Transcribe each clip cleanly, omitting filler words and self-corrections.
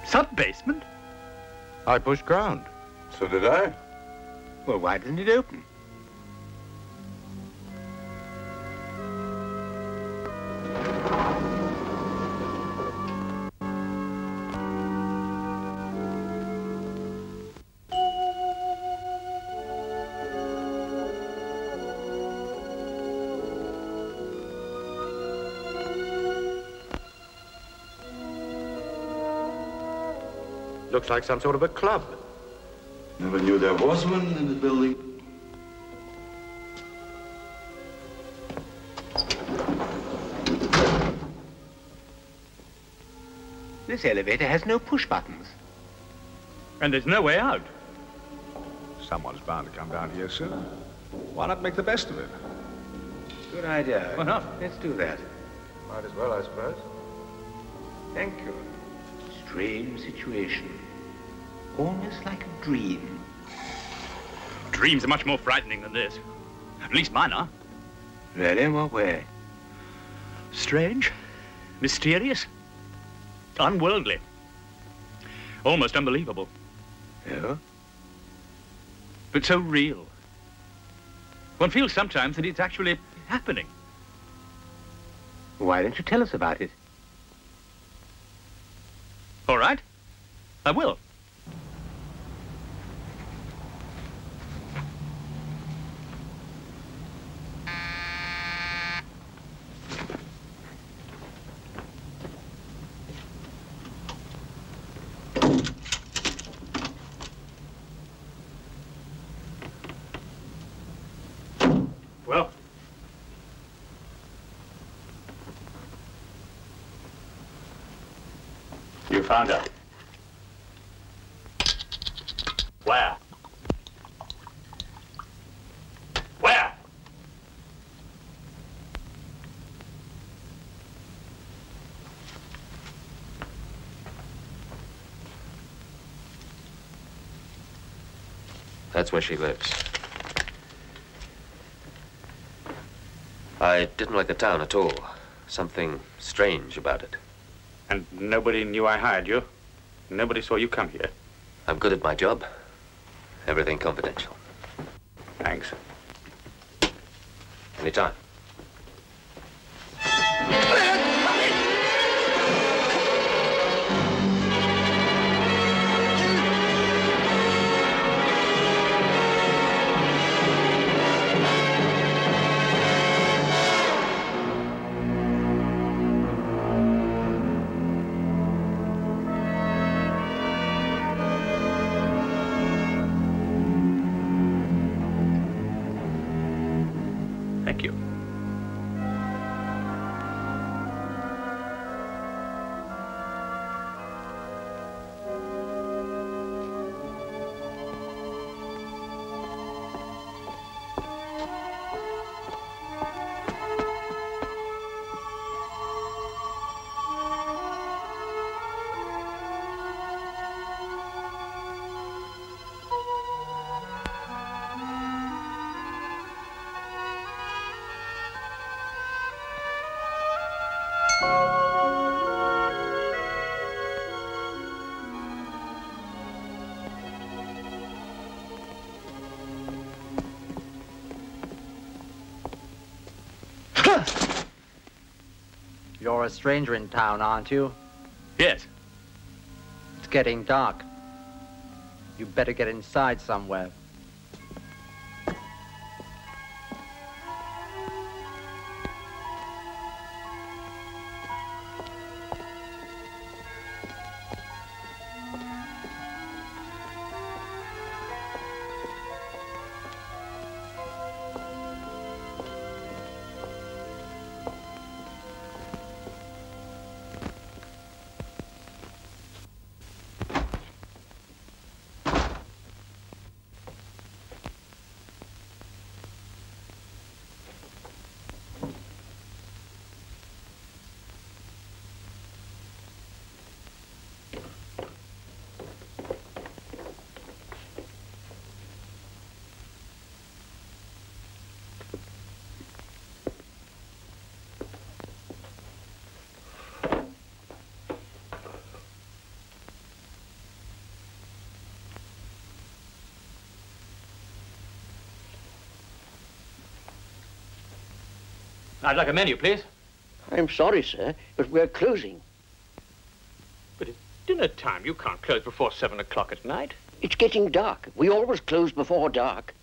Sub-basement? I pushed ground. So did I. Well, why didn't it open? Looks like some sort of a club. Never knew there was one in the building. This elevator has no push buttons. And there's no way out. Someone's bound to come down here soon. Why not make the best of it? Good idea. Why not? Let's do that. Might as well, I suppose. Thank you. Strange situation. Almost like a dream. Dreams are much more frightening than this. At least mine are. Really? In what way? Strange, mysterious, unworldly, almost unbelievable. Yeah? But so real. One feels sometimes that it's actually happening. Why don't you tell us about it? All right. I will. Well? You found her. Where? Where? That's where she lives. I didn't like the town at all. Something strange about it. And nobody knew I hired you? Nobody saw you come here? I'm good at my job. Everything confidential. Thanks. Anytime. Thank you. You're a stranger in town, aren't you? Yes. It's getting dark. You better get inside somewhere. I'd like a menu, please. I'm sorry, sir, but we're closing. But it's dinner time. You can't close before 7 o'clock at night. It's getting dark. We always close before dark.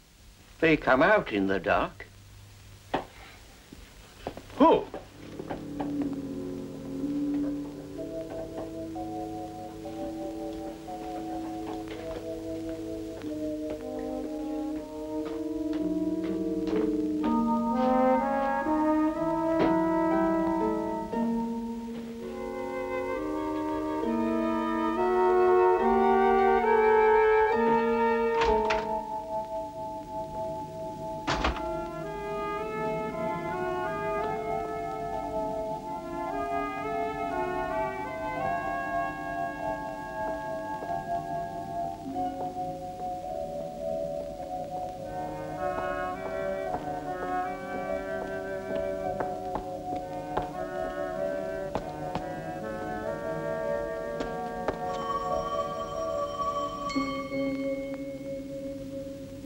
They come out in the dark. Who?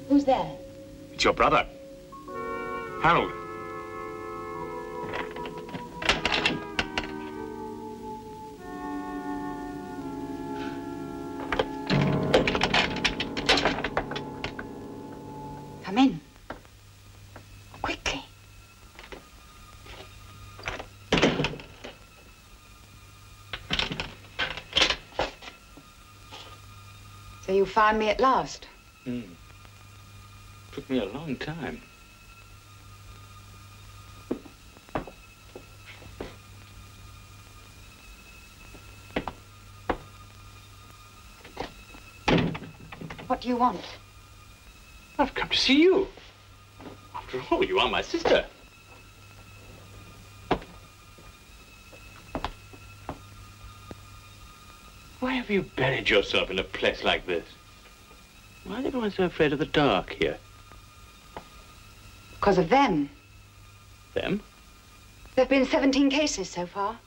Who's there? It's your brother, Harold. So you found me at last? Took me a long time. What do you want? I've come to see you. After all, you are my sister. Why have you buried yourself in a place like this? Why is everyone so afraid of the dark here? Because of them. Them? There have been 17 cases so far.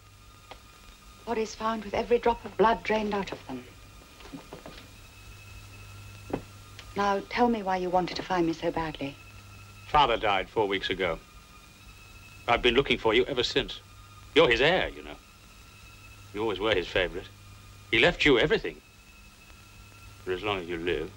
Bodies found with every drop of blood drained out of them. Now, tell me why you wanted to find me so badly. Father died 4 weeks ago. I've been looking for you ever since. You're his heir, you know. You always were his favorite. He left you everything. For as long as you live.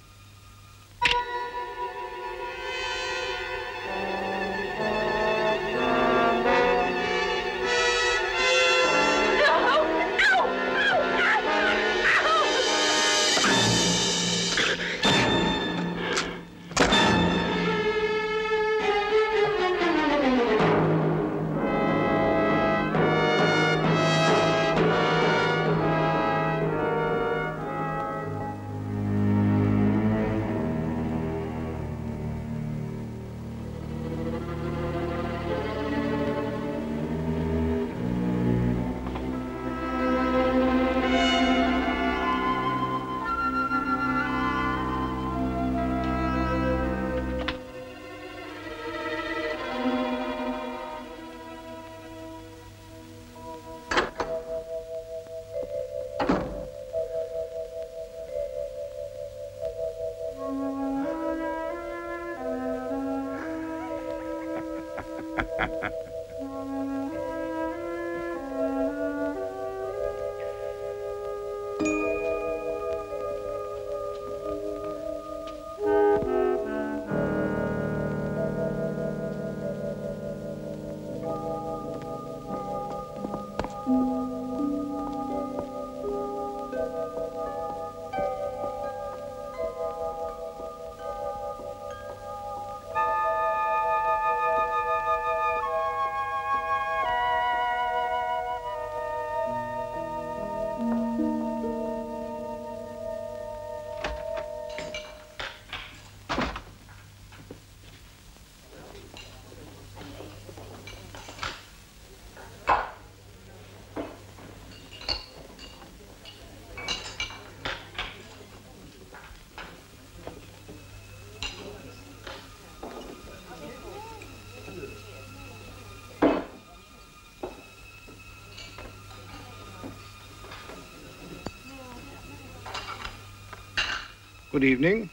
Good evening.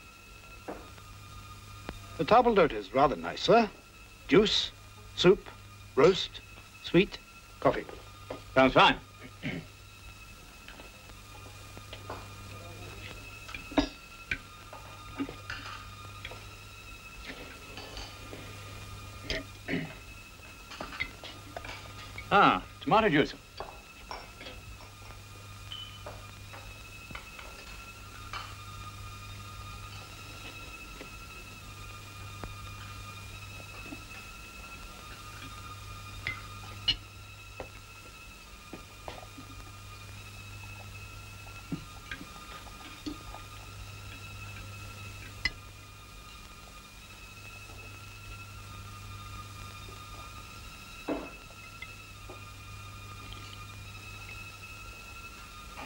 The table d'hote is rather nice, sir. Juice, soup, roast, sweet, coffee. Sounds fine. Tomato juice.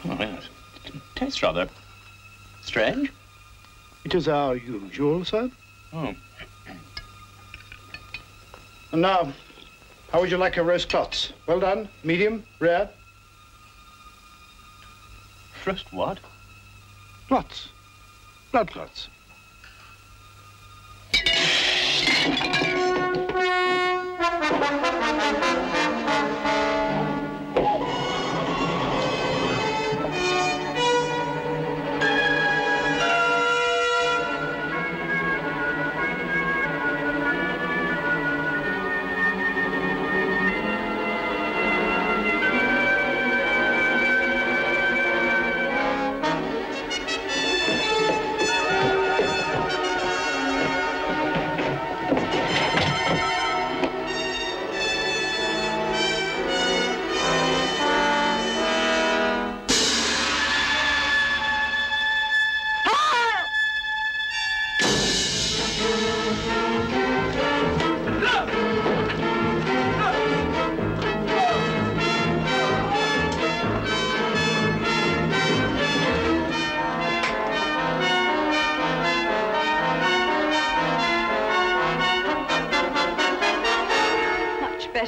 Oh, yes. It tastes rather strange. It is our usual, sir. Oh. And now, how would you like your roast clots? Well done? Medium? Rare? Roast what? Clots. Blood clots.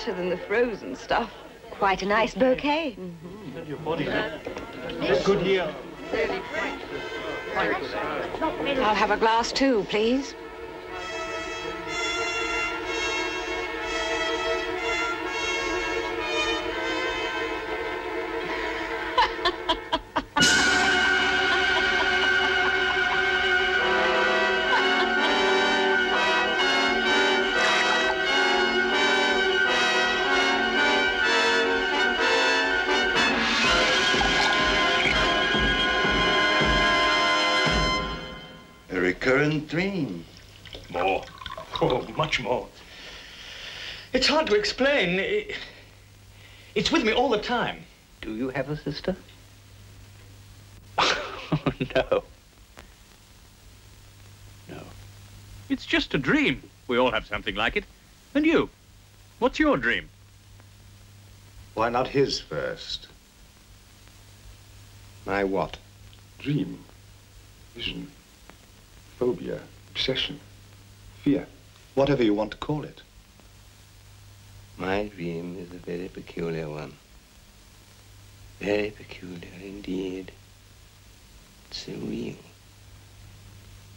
better than the frozen stuff. Quite a nice bouquet. Good year. I'll have a glass too, please. A recurrent dream. More. Oh, much more. It's hard to explain. It's with me all the time. Do you have a sister? No. No. It's just a dream. We all have something like it. And you? What's your dream? Why not his first? My what? Dream. Vision. Phobia. Obsession. Fear. Whatever you want to call it. My dream is a very peculiar one. Very peculiar indeed. So real.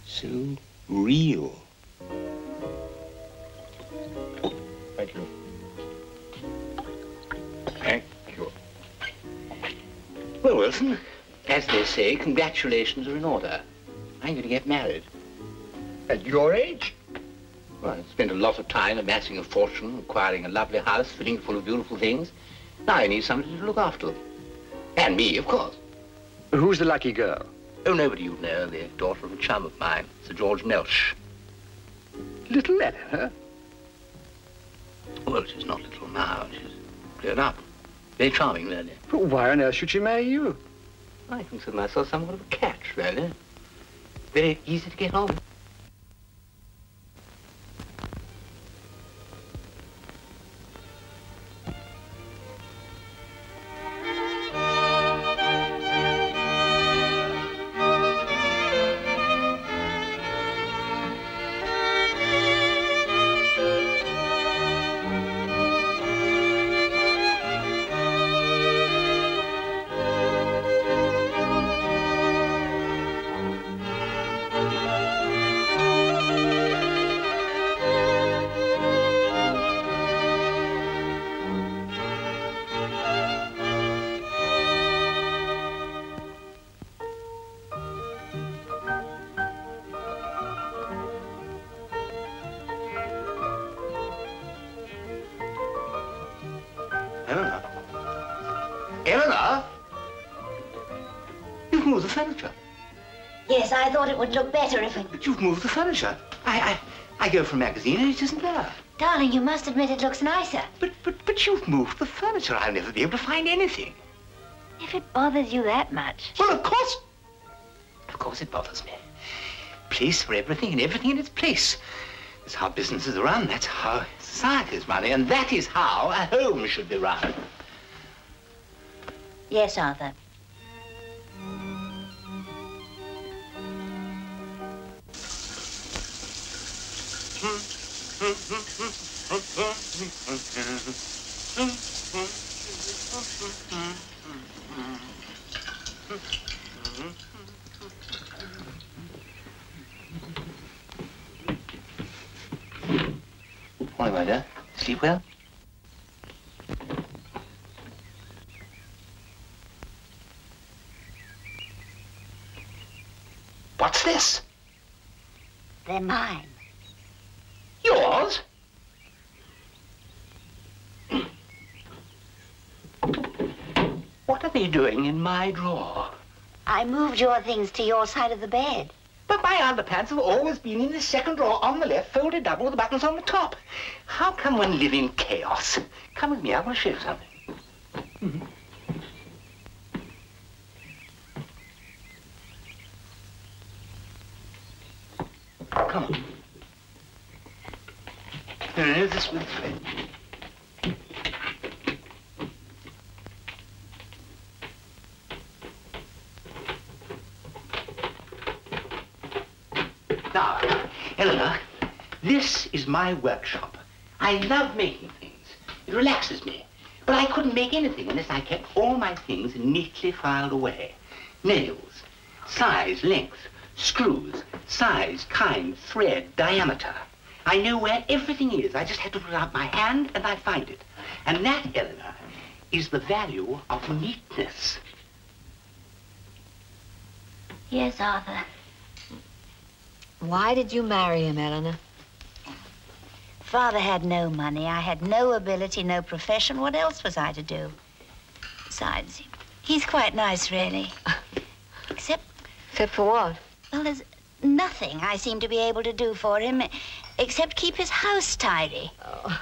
So real. Thank you. Thank you. Well, Wilson, as they say, congratulations are in order. I'm going to get married. At your age? Well, I spent a lot of time amassing a fortune, acquiring a lovely house, filling it full of beautiful things. Now I need somebody to look after them. And me, of course. Who's the lucky girl? Oh, nobody you know, the daughter of a chum of mine, Sir George Melch. Little Eleanor? Well, she's not little now. She's grown up. Very charming, really. But why on earth should she marry you? I consider myself somewhat of a catch, really. Very easy to get on with. Eleanor? Eleanor? You've moved the furniture. Yes, I thought it would look better if it... But you've moved the furniture. I go for a magazine and it isn't there. Darling, you must admit it looks nicer. But you've moved the furniture. I'll never be able to find anything. If it bothers you that much. Well, of course it bothers me. Place for everything and everything in its place. That's how businesses are run. That's how societies run. And that is how a home should be run. Yes, Arthur. Morning, my dear. Sleep well? What's this? They're mine. Yours? What are they doing in my drawer? I moved your things to your side of the bed. But my underpants have always been in the second drawer on the left, folded double with the buttons on the top. How can one live in chaos? Come with me, I want to show you something. Come on. No, this way. Now, Eleanor, this is my workshop. I love making things. It relaxes me. But I couldn't make anything unless I kept all my things neatly filed away. Nails, size, length, screws, size, kind, thread, diameter. I know where everything is. I just have to put out my hand and I find it. And that, Eleanor, is the value of neatness. Yes, Arthur. Why did you marry him, Eleanor? Father had no money. I had no ability, no profession. What else was I to do? Besides, he's quite nice, really. Except for what? Well, there's nothing I seem to be able to do for him except keep his house tidy. Oh.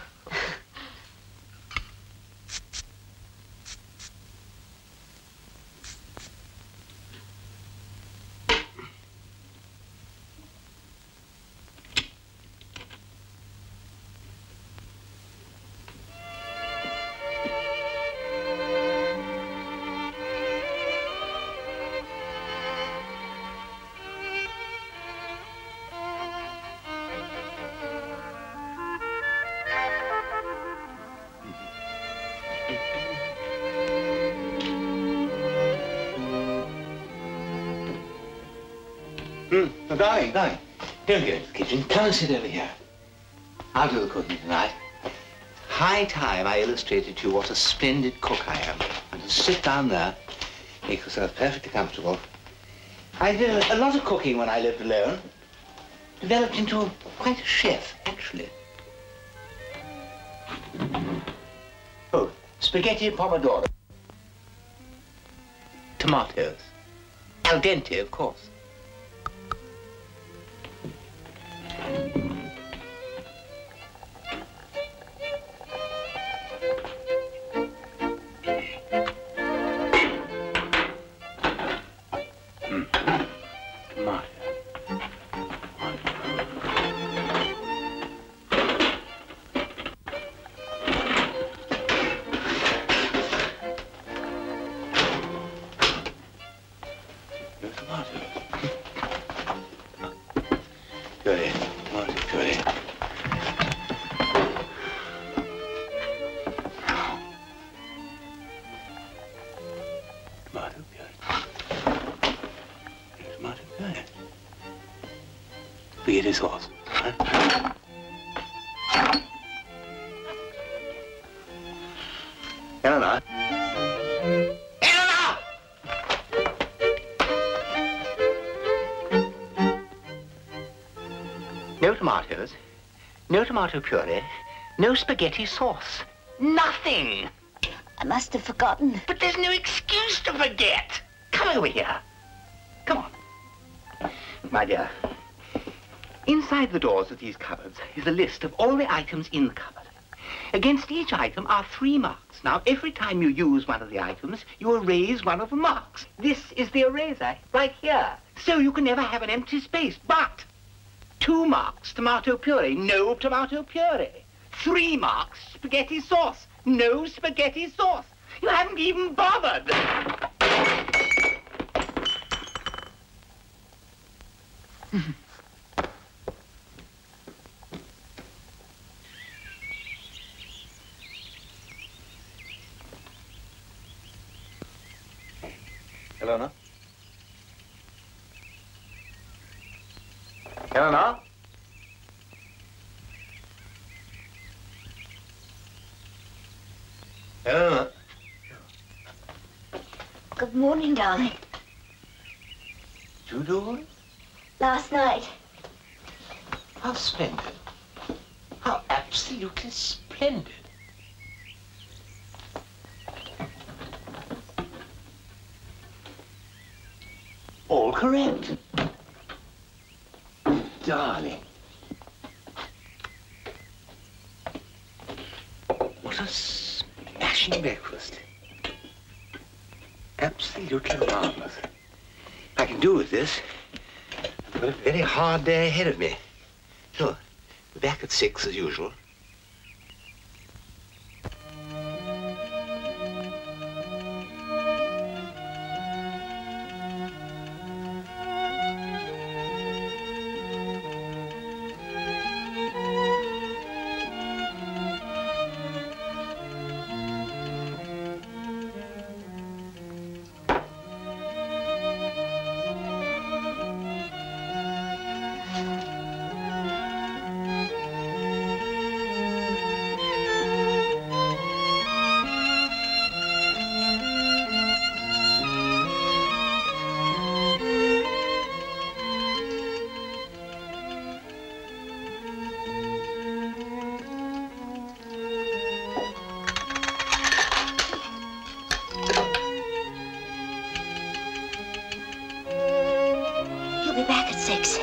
Darling, don't go into the kitchen. Come and sit over here. I'll do the cooking tonight. High time I illustrated to you what a splendid cook I am. And just sit down there, make yourself perfectly comfortable. I did a lot of cooking when I lived alone. Developed into quite a chef, actually. Oh, spaghetti and pomodoro. Tomatoes. Al dente, of course. Spaghetti sauce. Eleanor? Eleanor! No tomatoes, no tomato puree, no spaghetti sauce. Nothing! I must have forgotten. But there's no excuse to forget. Come over here. Come on. My dear, inside the doors of these cupboards is a list of all the items in the cupboard. Against each item are 3 marks. Now, every time you use one of the items, you erase one of the marks. This is the eraser, right here. So you can never have an empty space. But 2 marks, tomato puree, no tomato puree. 3 marks, spaghetti sauce, no spaghetti sauce. You haven't even bothered. Eleanor? Eleanor? Eleanor? Good morning, darling. Did you do it? Last night. How splendid. How absolutely splendid. All correct. Darling. What a smashing breakfast. Absolutely marvelous. I can do with this. I've got a very hard day ahead of me. So, we're back at 6 as usual. 6.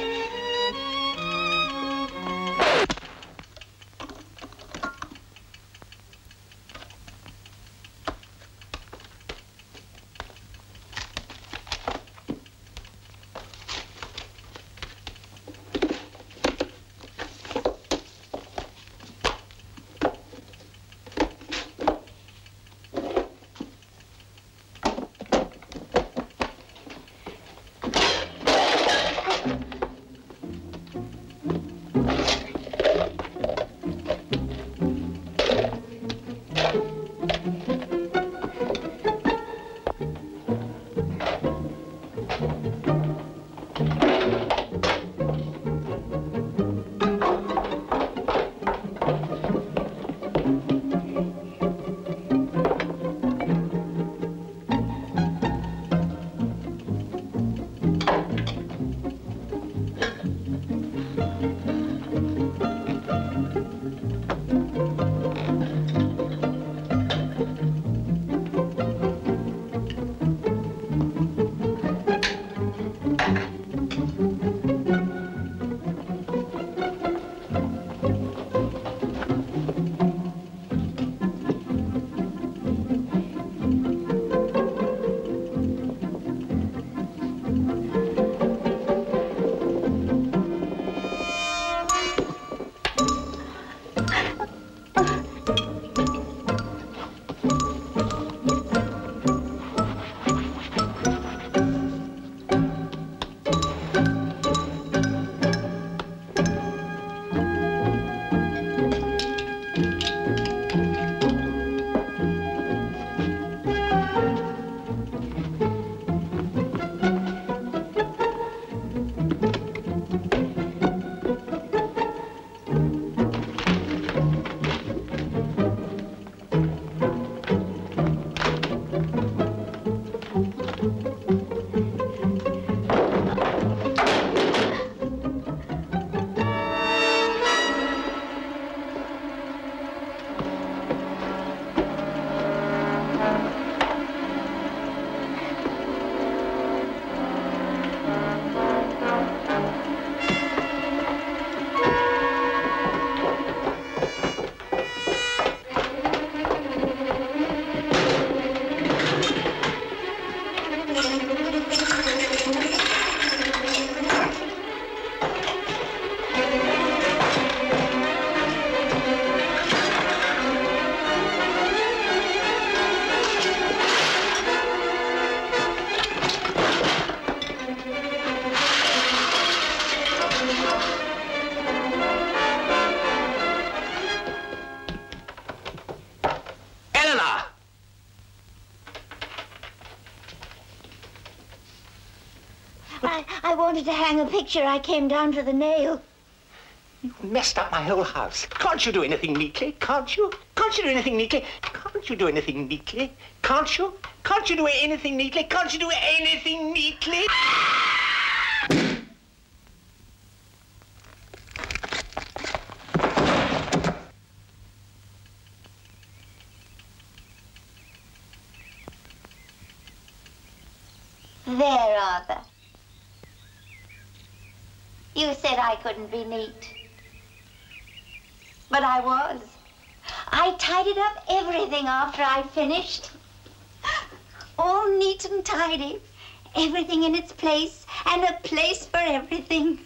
I wanted to hang a picture. I came down for the nail. You messed up my whole house. Can't you do anything neatly? Can't you? Can't you do anything neatly? Can't you do anything neatly? Can't you? Can't you do anything neatly? Can't you do anything neatly? There, Arthur. You said I couldn't be neat. But I was. I tidied up everything after I finished. All neat and tidy. Everything in its place, and a place for everything.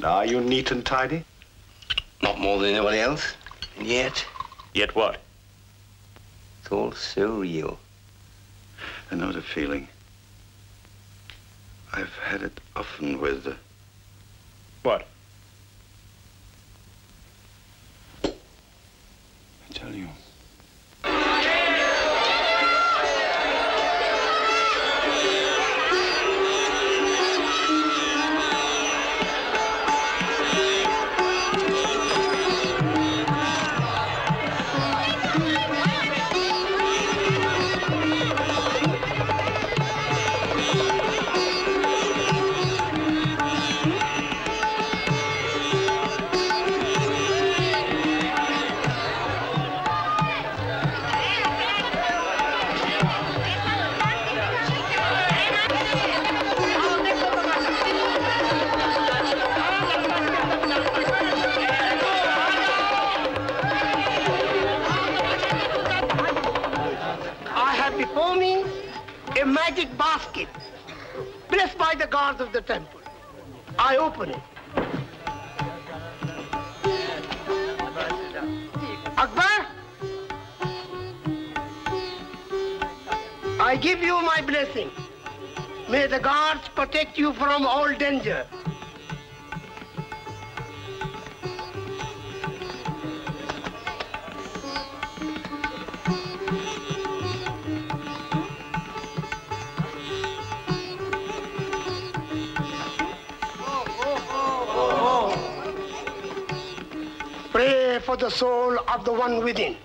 Now, are you neat and tidy? Not more than anybody else. And yet... Yet what? It's all so real. I know the feeling. I've had it often with... What? I tell you. before me a magic basket blessed by the gods of the temple. I open it. Akbar, I give you my blessing. May the gods protect you from all danger. Pray for the soul of the one within.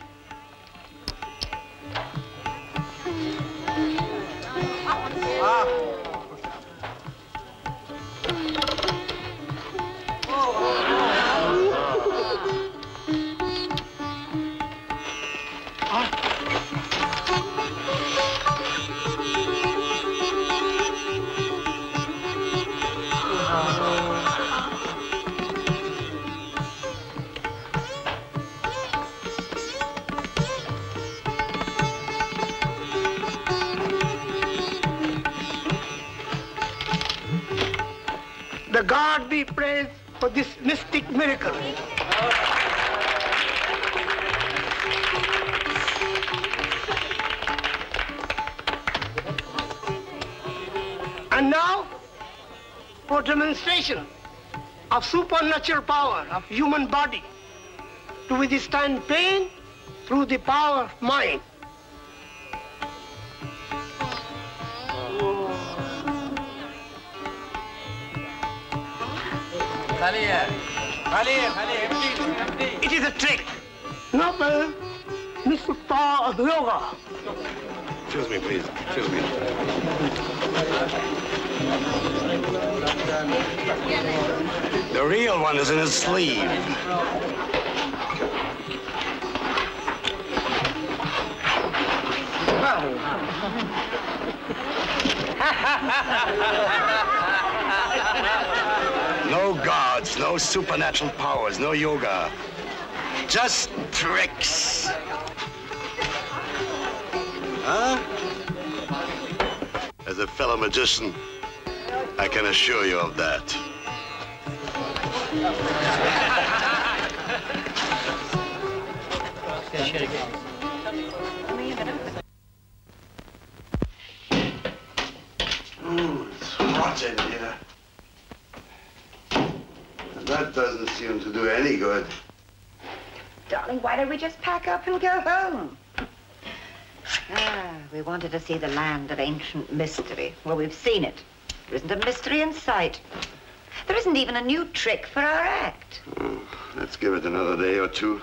The God be praised for this mystic miracle. And now, for demonstration of supernatural power of human body to withstand pain through the power of mind. It is a trick. Noble Mr. of yoga. Excuse me, please. Excuse me. The real one is in his sleeve. No gods, no supernatural powers, no yoga. Just tricks. Huh? As a fellow magician, I can assure you of that. It's hot in here. And that doesn't seem to do any good. Darling, why don't we just pack up and go home? We wanted to see the land of ancient mystery. Well, we've seen it. There isn't a mystery in sight. There isn't even a new trick for our act. Oh, let's give it another day or two.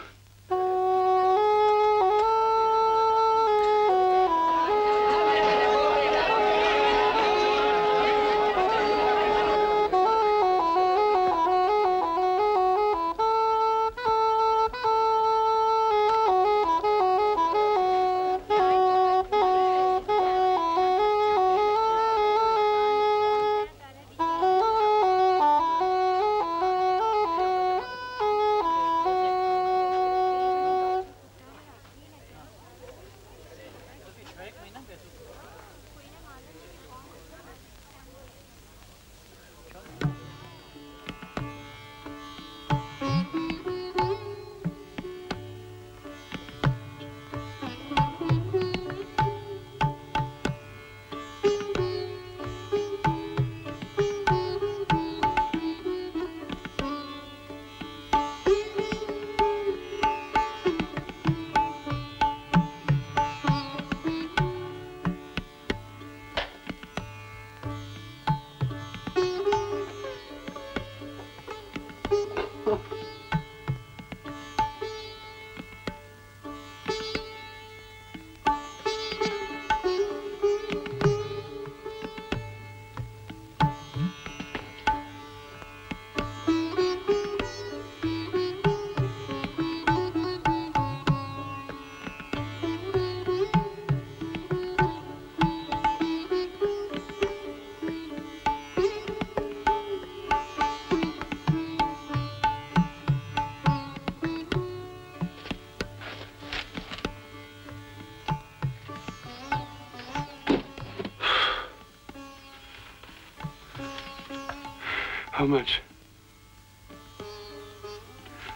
How much?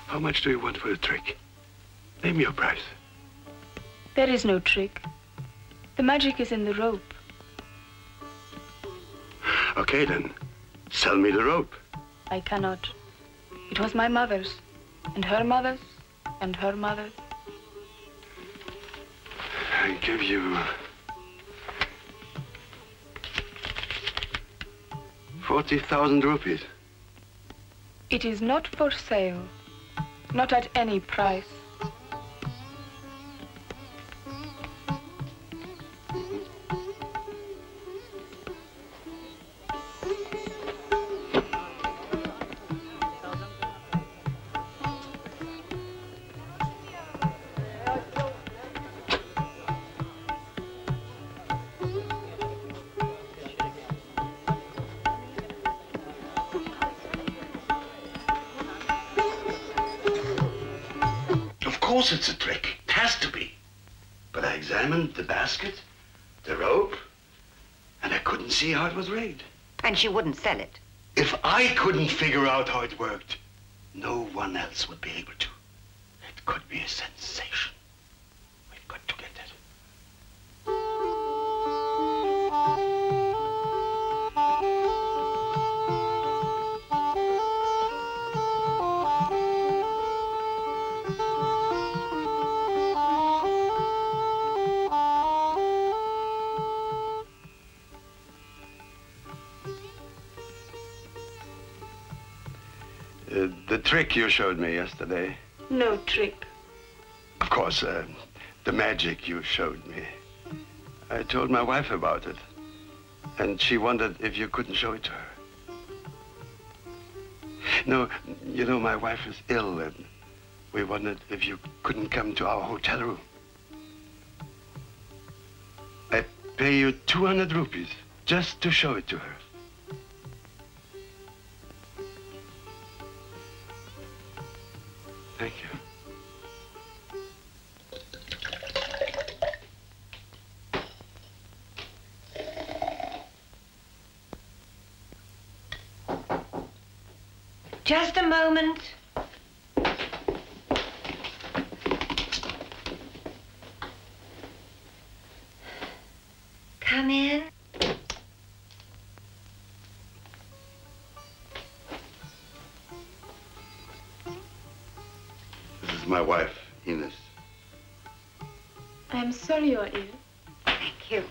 How much do you want for the trick? Name your price. There is no trick. The magic is in the rope. Okay, then. Sell me the rope. I cannot. It was my mother's, and her mother's, and her mother's. I give you 40,000 rupees. It is not for sale. Not at any price. Of course it's a trick. It has to be. But I examined the basket, the rope, and I couldn't see how it was rigged. And she wouldn't sell it. If I couldn't figure out how it worked, no one else would be able to. It could be a sensation. We've got to get it. The trick you showed me yesterday. No trick. Of course, the magic you showed me. I told my wife about it. And she wondered if you couldn't show it to her. No, you know, my wife is ill, and we wondered if you couldn't come to our hotel room. I pay you 200 rupees just to show it to her. Thank you. Just a moment. Come in. This is my wife, Ines. I am sorry you are ill. Thank you.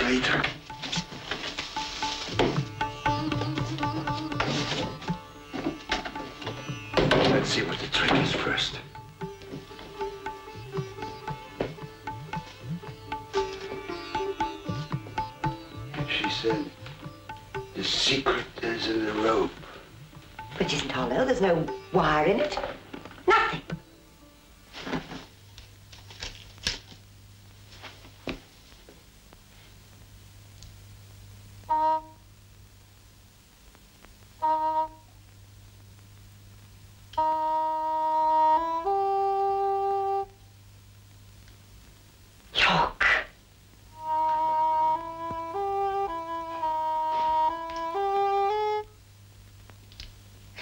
Later. Let's see what the trick is first. She said the secret is in the rope. But it isn't hollow. There's no wire in it. Nothing.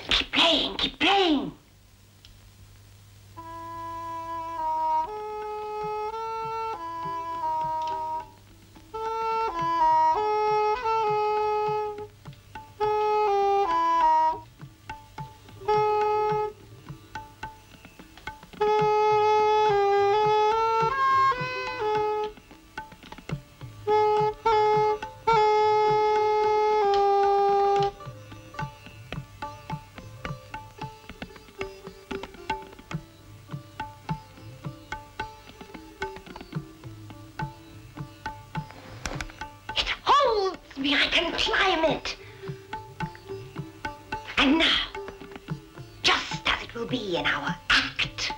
Keep playing, keep playing. With me, I can climb it. And now, just as it will be in our act.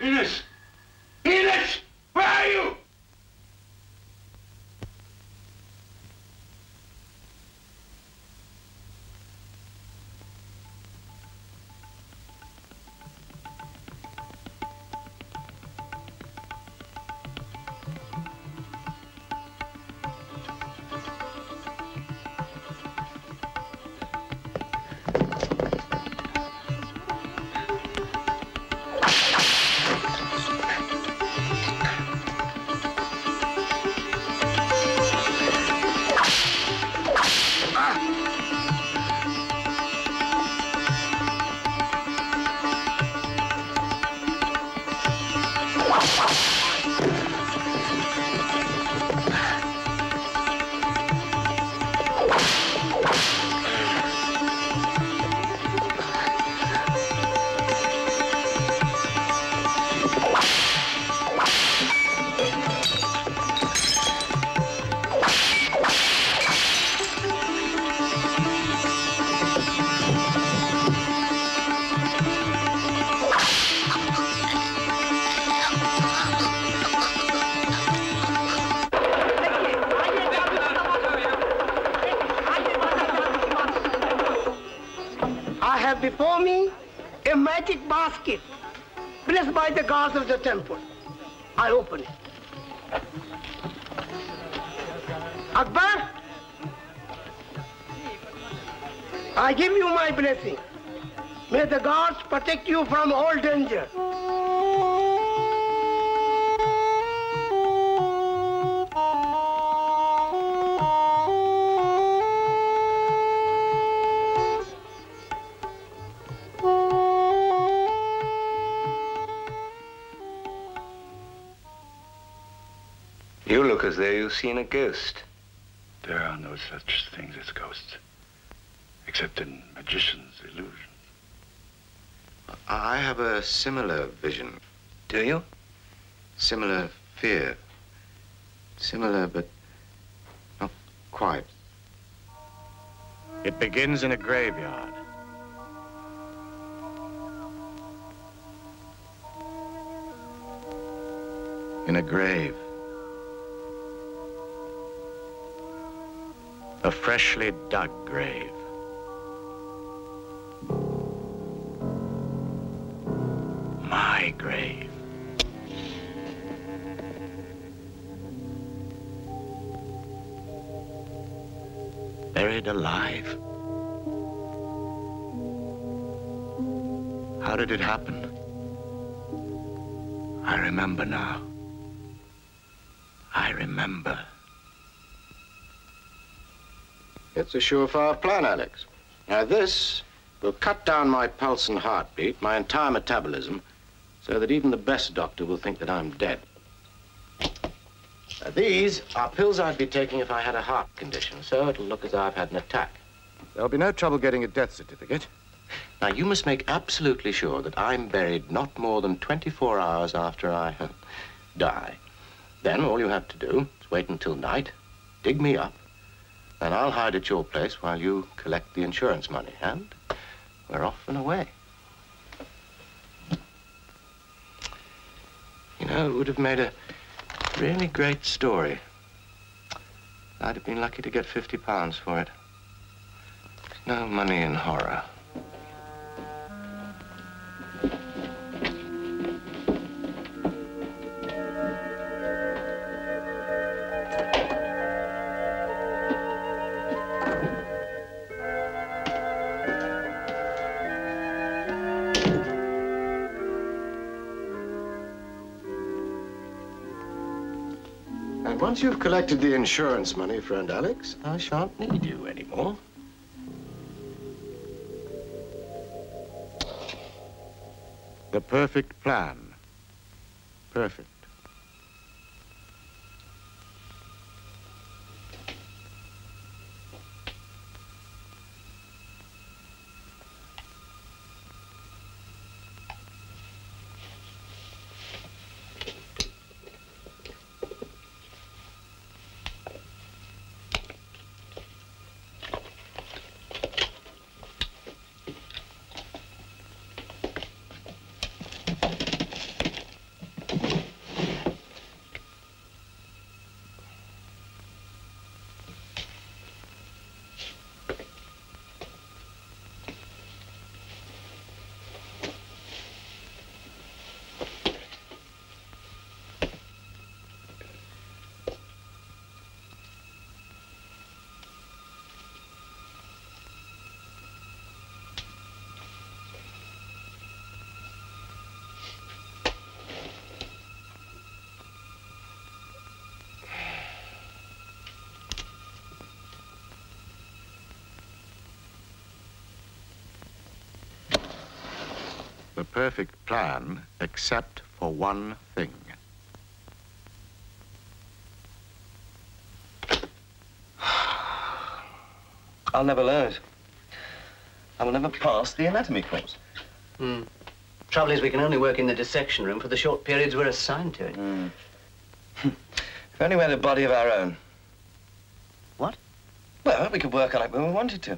Enos! Enos! Where are you? I have before me a magic basket blessed by the gods of the temple. I open it. Akbar, I give you my blessing. May the gods protect you from all danger. You look as though you've seen a ghost. There are no such things as ghosts, except in magicians' illusions. I have a similar vision. Do you? Similar fear. Similar, but not quite. It begins in a graveyard. In a grave. A freshly dug grave. My grave. Buried alive. How did it happen? I remember now. I remember. It's a surefire plan, Alex. Now this will cut down my pulse and heartbeat, my entire metabolism, so that even the best doctor will think that I'm dead. Now, these are pills I'd be taking if I had a heart condition, so it'll look as though I've had an attack. There'll be no trouble getting a death certificate. Now, you must make absolutely sure that I'm buried not more than 24 hours after I die. Then all you have to do is wait until night, dig me up, and I'll hide at your place while you collect the insurance money, and we're off and away. You know, it would have made a really great story. I'd have been lucky to get £50 for it. There's no money in horror. And once you've collected the insurance money, friend Alex, I shan't need you anymore. The perfect plan. perfect. The perfect plan, except for one thing. I'll never learn it. I will never pass the anatomy course. Trouble is, we can only work in the dissection room for the short periods we're assigned to it. If only we had a body of our own. What? Well, we could work on it when we wanted to.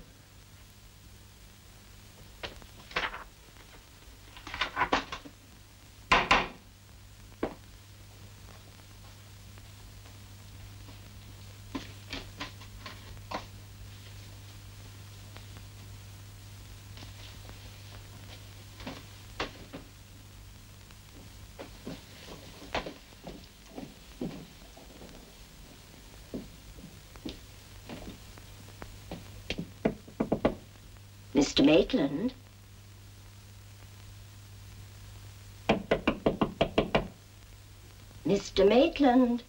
Mr. Maitland? Mr. Maitland?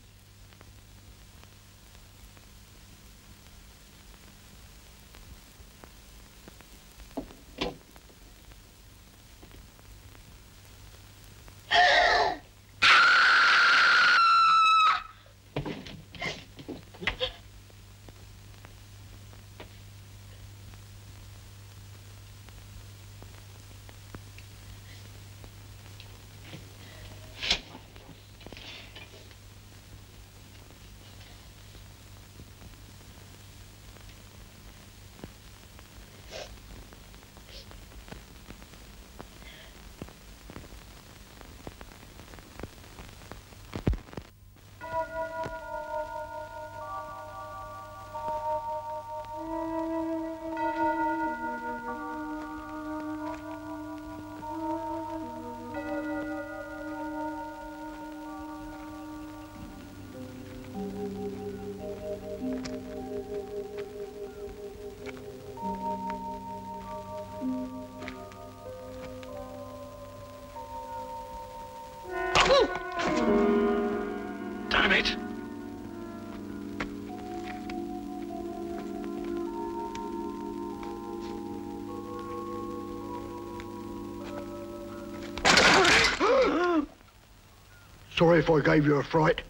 Damn it! Sorry if I gave you a fright.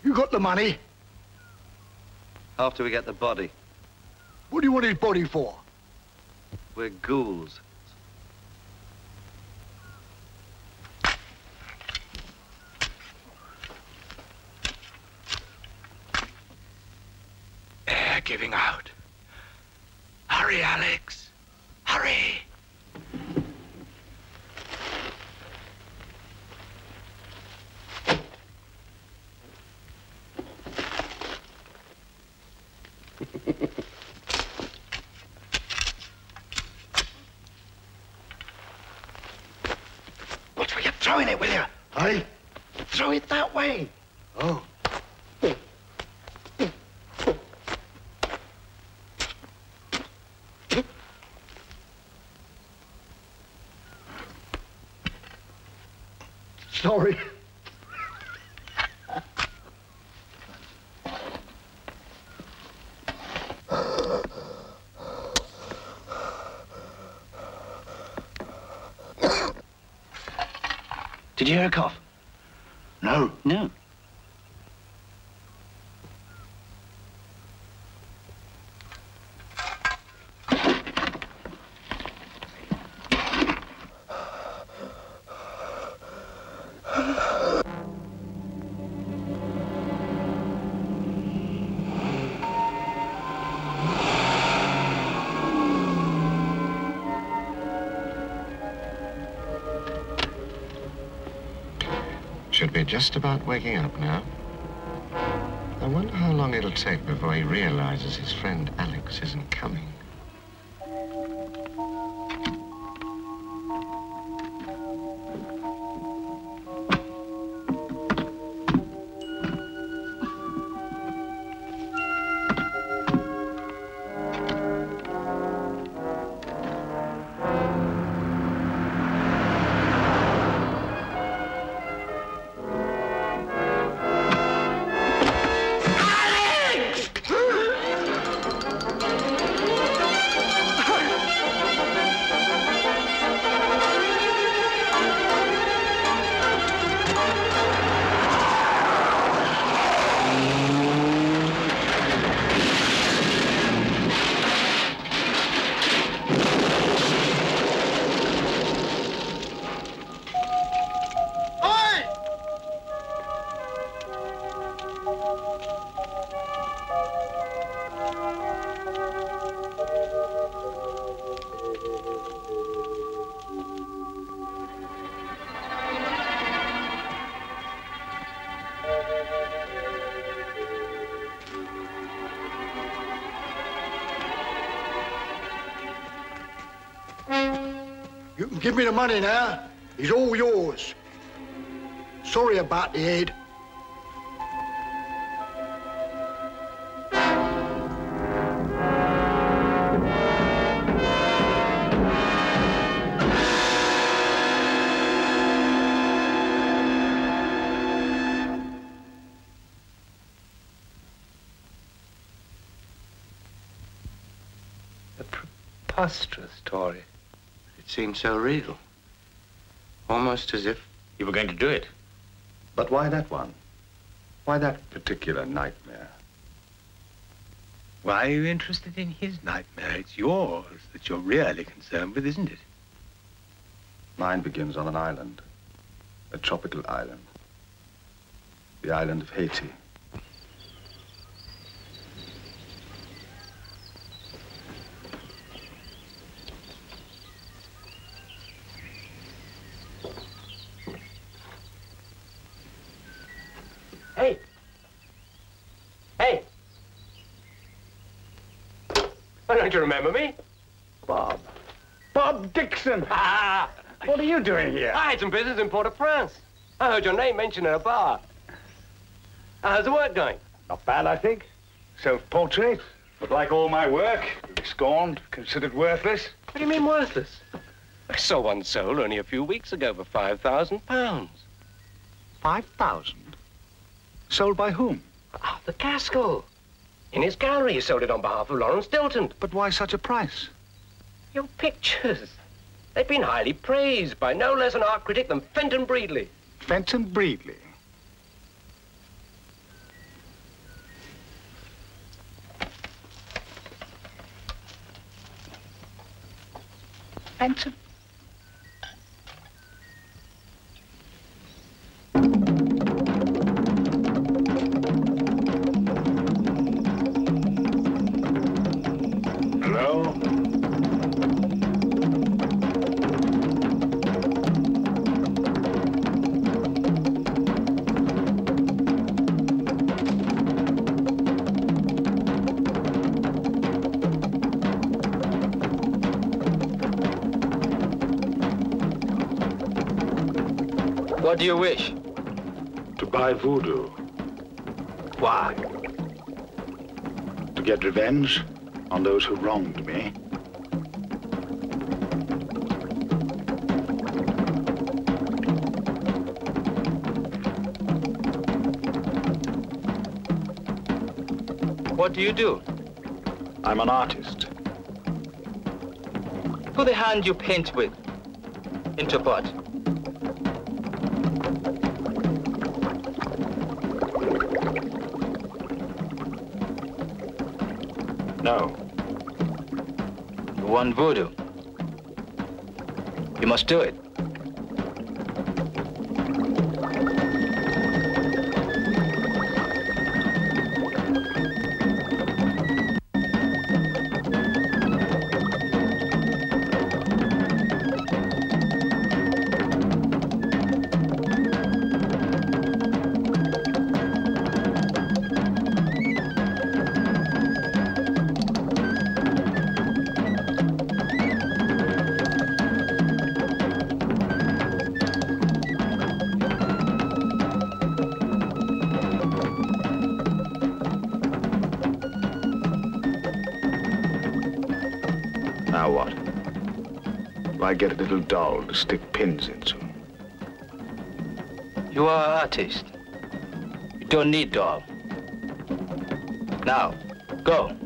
You got the money? After we get the body. What do you want his body for? We're ghouls. Air giving out. Hurry, Alex. Hurry. Watch where you're throwing it, will you? Hey? Throw it that way. Oh. Sorry. Did you hear a cough? No. No. Should be just about waking up now. I wonder how long it'll take before he realizes his friend Alex isn't coming. You can give me the money now. It's all yours. Sorry about the head. A preposterous story. It seemed so real. Almost as if you were going to do it. But why that one? Why that particular nightmare? Why are you interested in his nightmare? It's yours that you're really concerned with, isn't it? Mine begins on an island. A tropical island. The island of Haiti. Hey! Hey! Why don't you remember me? Bob. Bob Dixon! What are you doing here? I had some business in Port-au-Prince. I heard your name mentioned at a bar. How's the work going? Not bad, I think. Self-portrait. But like all my work, scorned, considered worthless. What do you mean worthless? I saw one sold only a few weeks ago for £5,000. 5,000? Sold by whom? Arthur Gaskell. In his gallery, he sold it on behalf of Lawrence Stilton. But why such a price? Your pictures. They've been highly praised by no less an art critic than Fenton Breedley. Fenton Breedley? Fenton? Hello? What do you wish? To buy voodoo. Why? To get revenge on those who wronged me. What do you do? I'm an artist. Put the hand you paint with into pot. No. You want voodoo. You must do it. Now what? Do I get a little doll to stick pins into? You are an artist. You don't need doll. Now, go.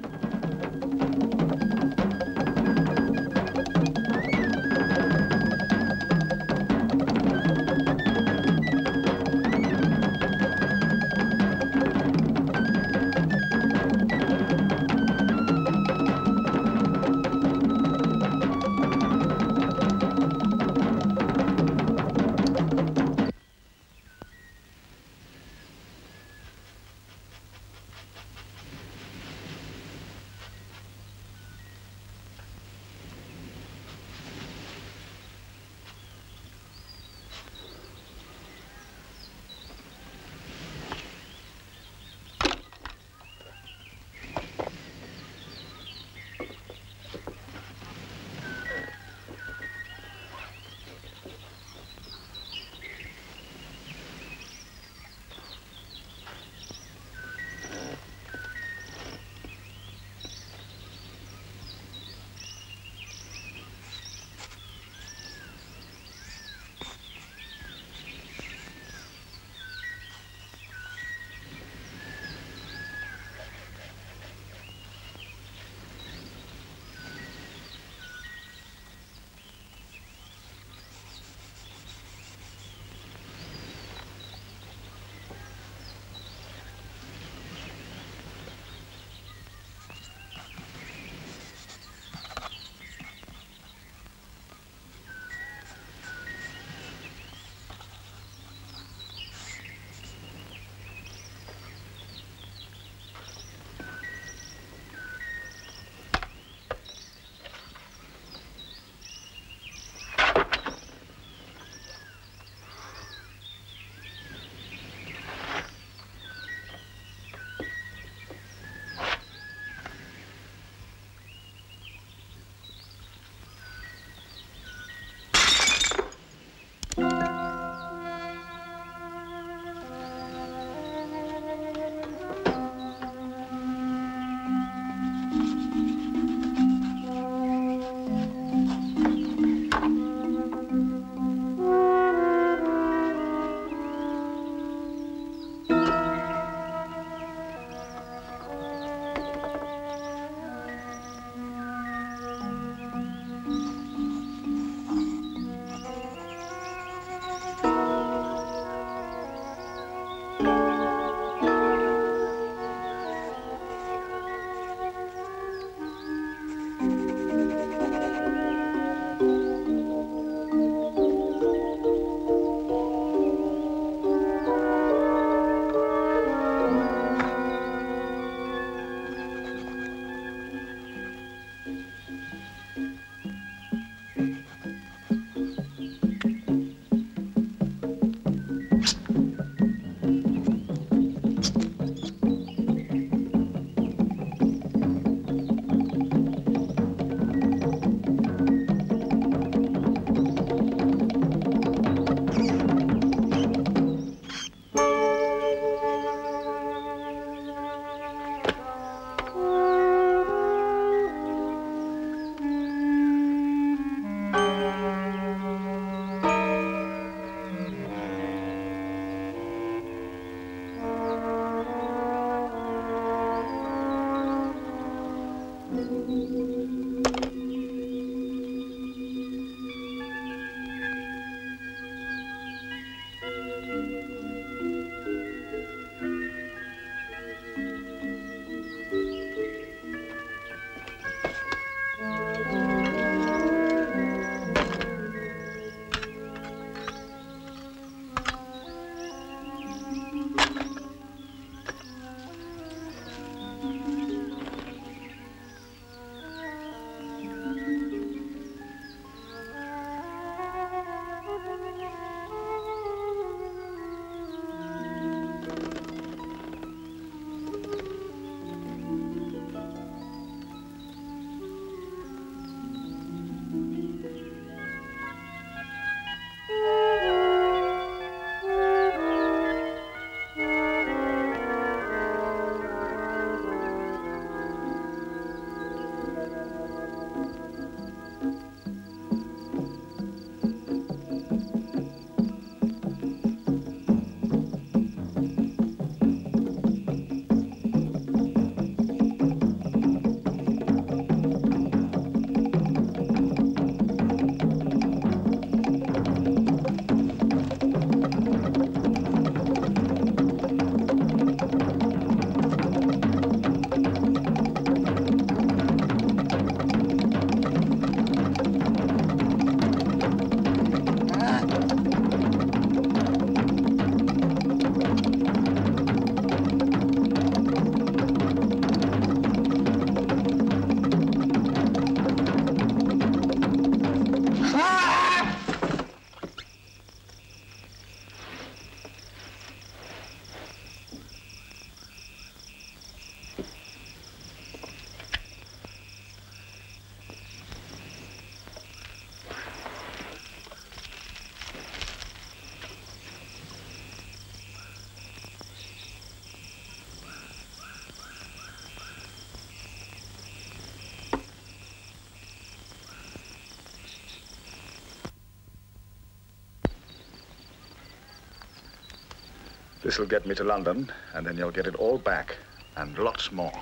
This'll get me to London, and then you'll get it all back, and lots more.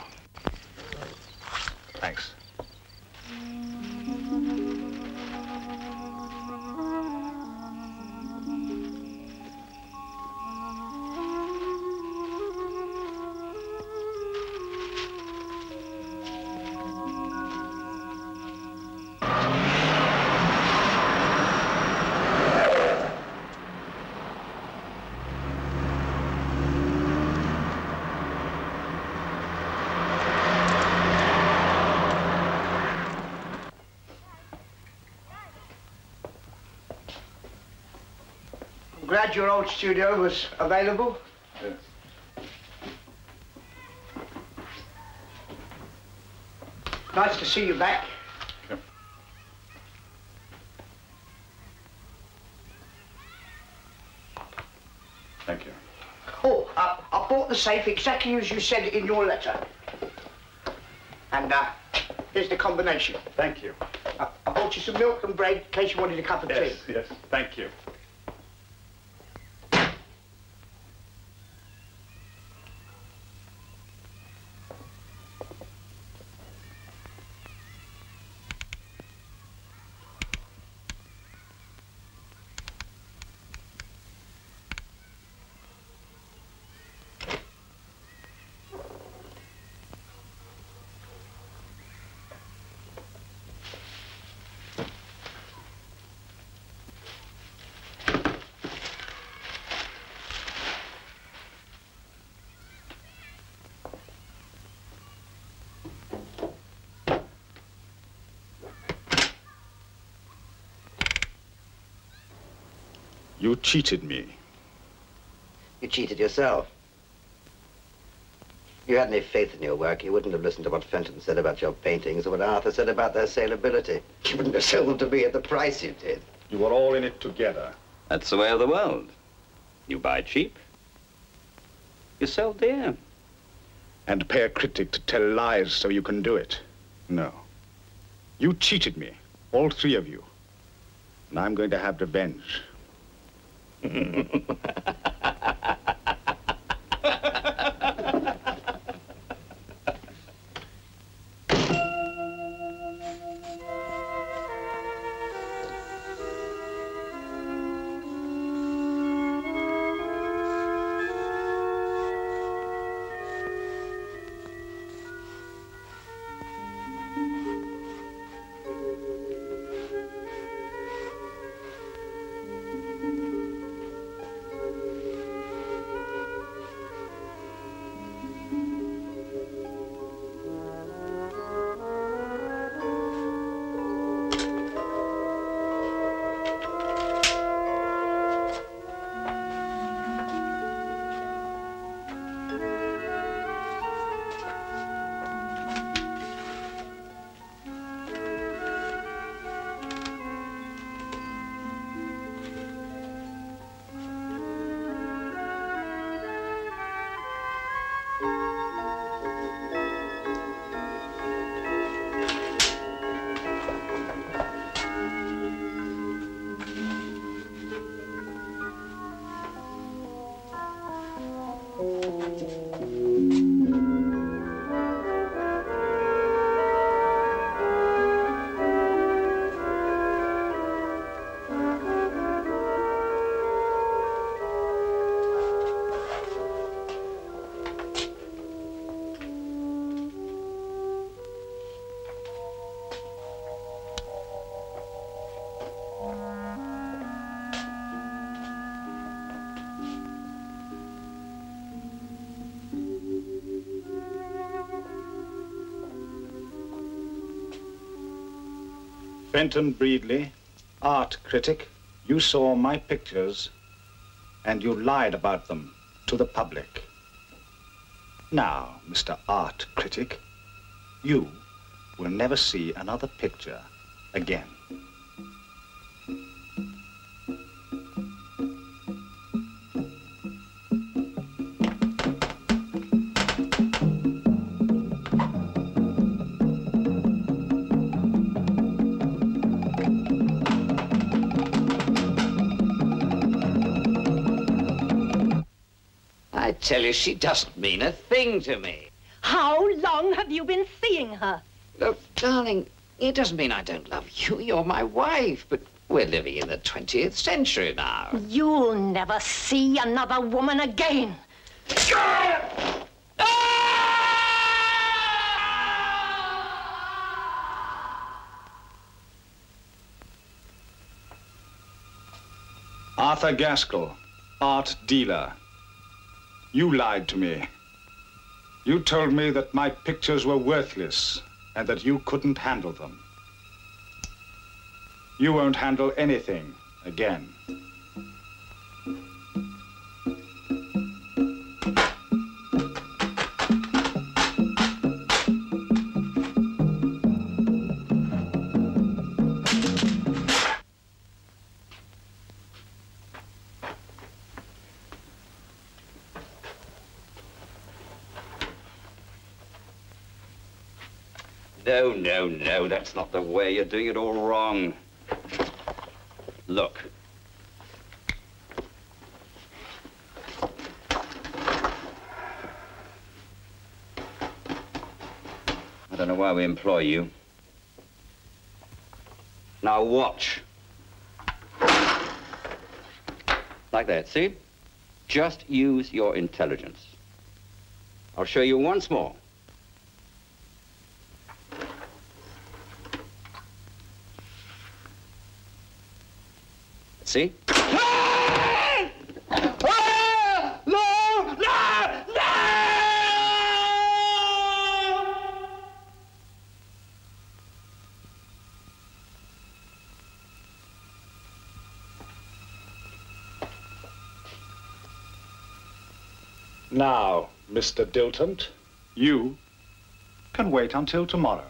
Thanks. Glad your old studio was available. Yes. Nice to see you back. Yep. Thank you. Oh, I bought the safe exactly as you said in your letter. And here's the combination. Thank you. I bought you some milk and bread in case you wanted a cup of tea. Yes, thank you. You cheated me. You cheated yourself. If you had any faith in your work, you wouldn't have listened to what Fenton said about your paintings or what Arthur said about their saleability. You wouldn't have sold them to me at the price you did. You were all in it together. That's the way of the world. You buy cheap, you sell dear. And pay a critic to tell lies so you can do it. No. You cheated me, all three of you. And I'm going to have revenge. Fenton Breedley, art critic, you saw my pictures and you lied about them to the public. Now, Mr. Art Critic, you will never see another picture again. I tell you, she doesn't mean a thing to me. How long have you been seeing her? Look, darling, it doesn't mean I don't love you. You're my wife, but we're living in the 20th century now. You'll never see another woman again. Arthur Gaskell, art dealer. You lied to me. You told me that my pictures were worthless and that you couldn't handle them. You won't handle anything again. No, no, no, that's not the way. You're doing it all wrong. Look. I don't know why we employ you. Now watch. Like that, see? Just use your intelligence. I'll show you once more. See? Now, Mr. Dilton, you can wait until tomorrow.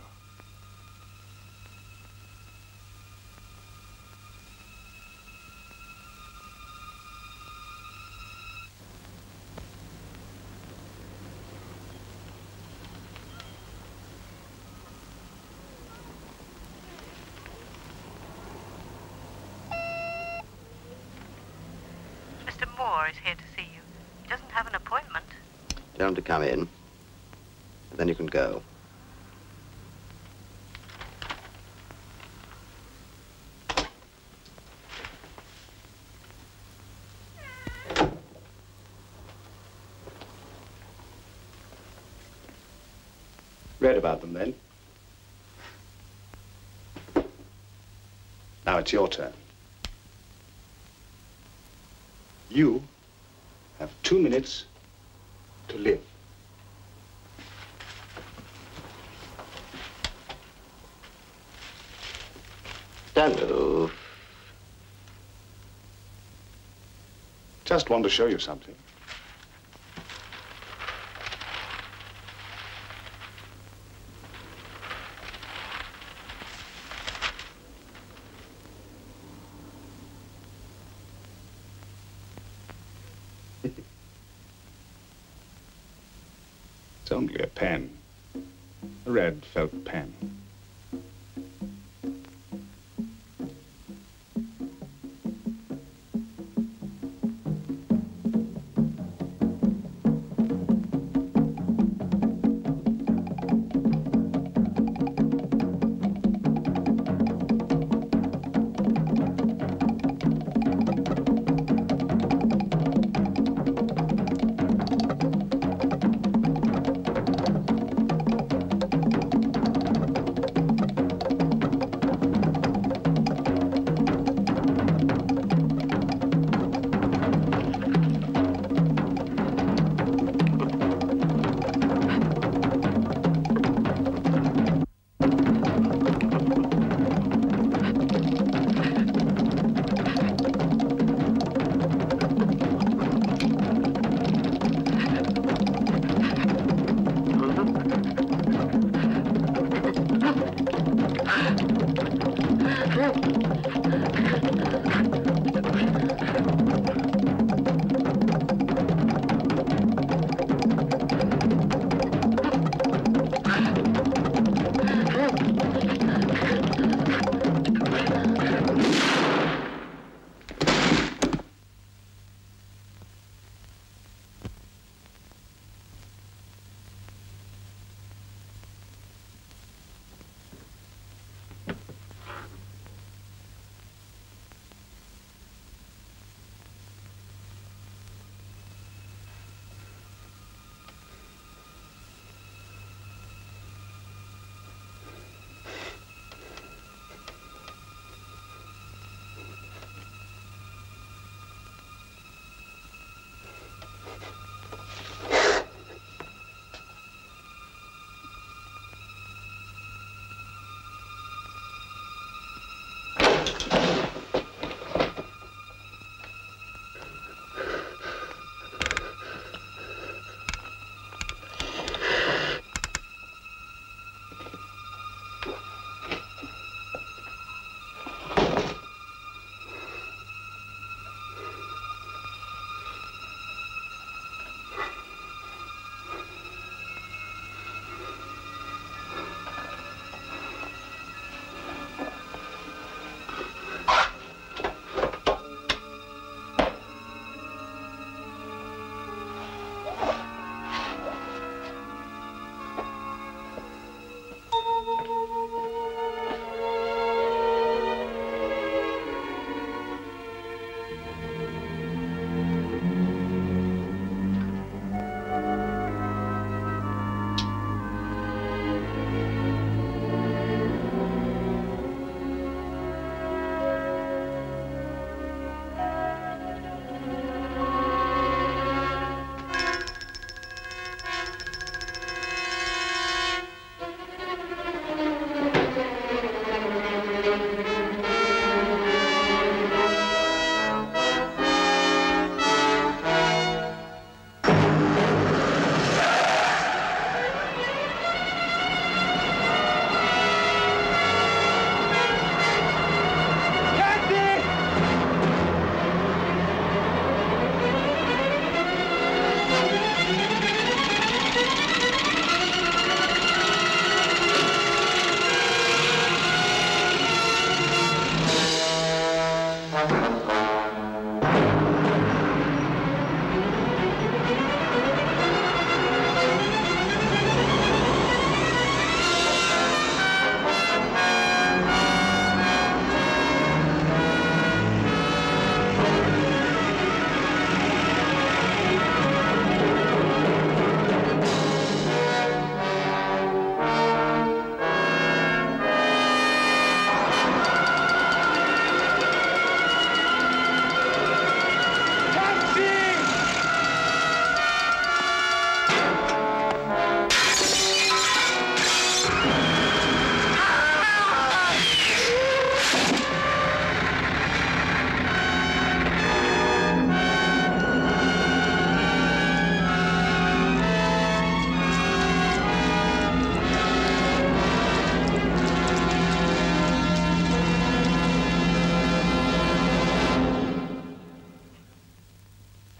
Mr. Moore is here to see you. He doesn't have an appointment. Tell him to come in, and then you can go. Read about them then. Now it's your turn. You have 2 minutes to live. Don't move. Just want to show you something. It's only a pen, a red felt pen.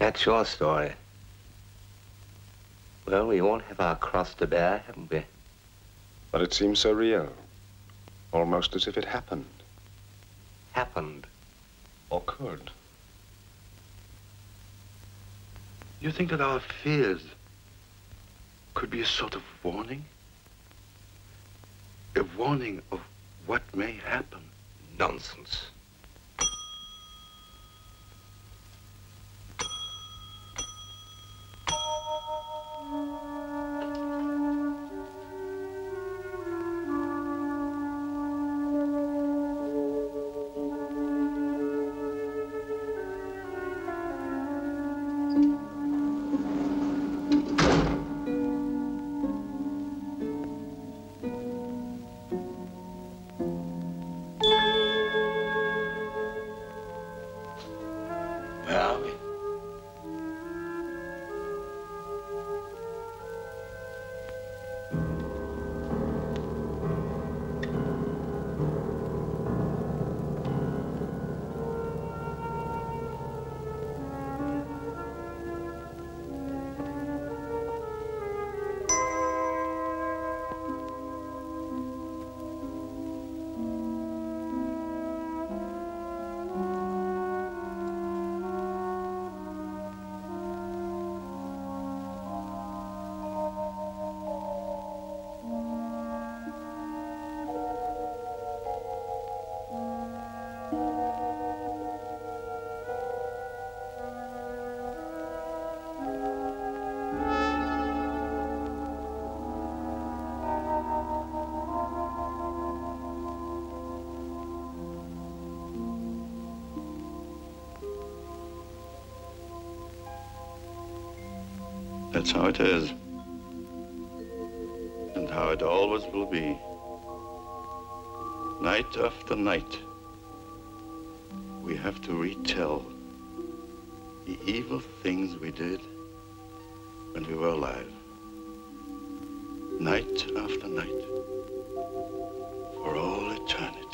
That's your story. Well, we all have our cross to bear, haven't we? But it seems so real. Almost as if it happened. Happened. Or could. You think that our fears could be a sort of warning? A warning of what may happen? Nonsense. Where are we? That's how it is. And how it always will be. Night after night, we have to retell the evil things we did when we were alive. Night after night, for all eternity.